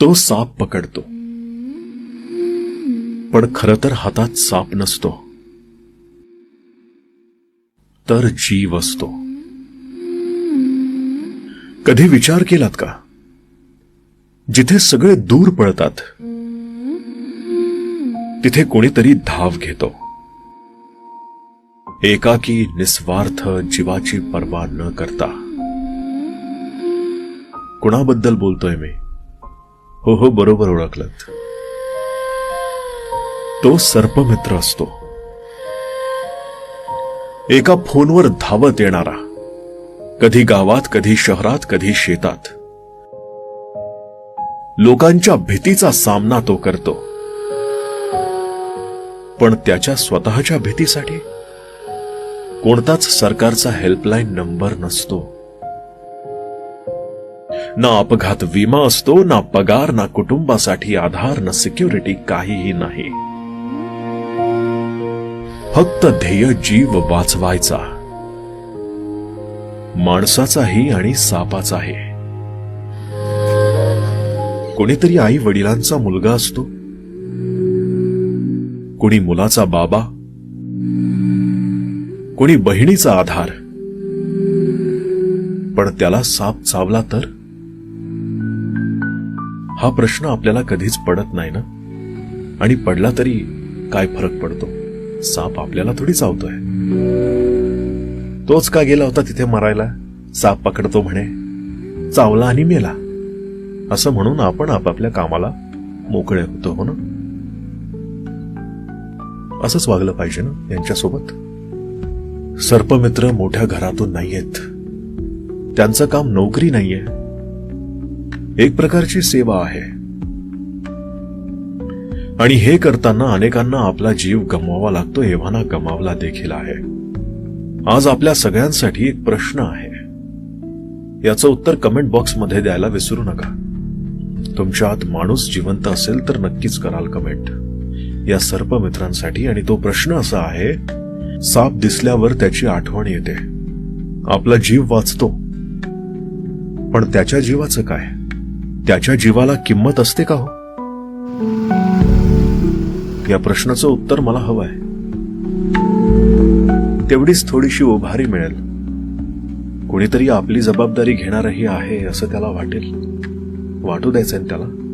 तो साप पकडतो, पण खरं तर हातात साप नसतो, तर जीव असतो. कधी विचार केलात का, जिथे सगळे दूर पळतात तिथे कोणीतरी धाव घेतो. एकाकी निस्वार्थ जीवाची पर्वा न करता. कुणाबद्दल बोलतोय मी? हो, बरोबर ओळखलत. तो सर्पमित्र असतो. एका फोनवर धावत येणारा, कधी गावात, कधी शहरात, कधी शेतात. लोकांच्या भीतीचा सामना तो करतो, पण त्याच्या स्वतःच्या भीतीसाठी कोणताच सरकारचा हेल्पलाईन नंबर नसतो. ना अपघात विमा असतो, ना पगार, ना कुटुंबासाठी आधार, ना सिक्युरिटी, काहीही नाही. फक्त ध्येय जीव वाचवायचा, माणसाचाही आणि सापाचाही. कोणीतरी आई वडिलांचा मुलगा असतो, कोणी मुलाचा बाबा, कोणी बहिणीचा आधार. पण त्याला साप चावला तर? हा प्रश्न आपल्याला कधीच पडत नाही ना. आणि पडला तरी काय फरक पडतो? साप आपल्याला थोडी चावतोय. तोच का गेला होता तिथे मरायला? साप पकडतो म्हणे, चावला आणि मेला, असं म्हणून आपण आपापल्या कामाला मोकळे होतो. हो ना? असंच वागलं पाहिजे ना यांच्यासोबत. सर्पमित्र मोठ्या घरातून नाहीयेत. त्यांचं काम नोकरी नाहीये, एक प्रकारची सेवा आहे. आणि हे करताना अनेकांना आपला जीव गमवावा लागतो, एव्हाना गमावला देखील आहे. आज आपल्या सगळ्यांसाठी एक प्रश्न आहे. याचं उत्तर कमेंट बॉक्समध्ये द्यायला विसरू नका. तुमच्या आत माणूस जिवंत असेल तर नक्कीच कराल कमेंट या सर्पमित्रांसाठी. आणि तो प्रश्न असा आहे, साप दिसल्यावर त्याची आठवण येते, आपला जीव वाचतो, पण त्याच्या जीवाचं काय? त्याच्या जीवाला किंमत असते का हो? या प्रश्नाचं उत्तर मला हवंय. तेवढीच थोडीशी उभारी मिळेल. कोणीतरी आपली जबाबदारी घेणारही आहे असं त्याला वाटेल. वाटू द्यायचं त्याला.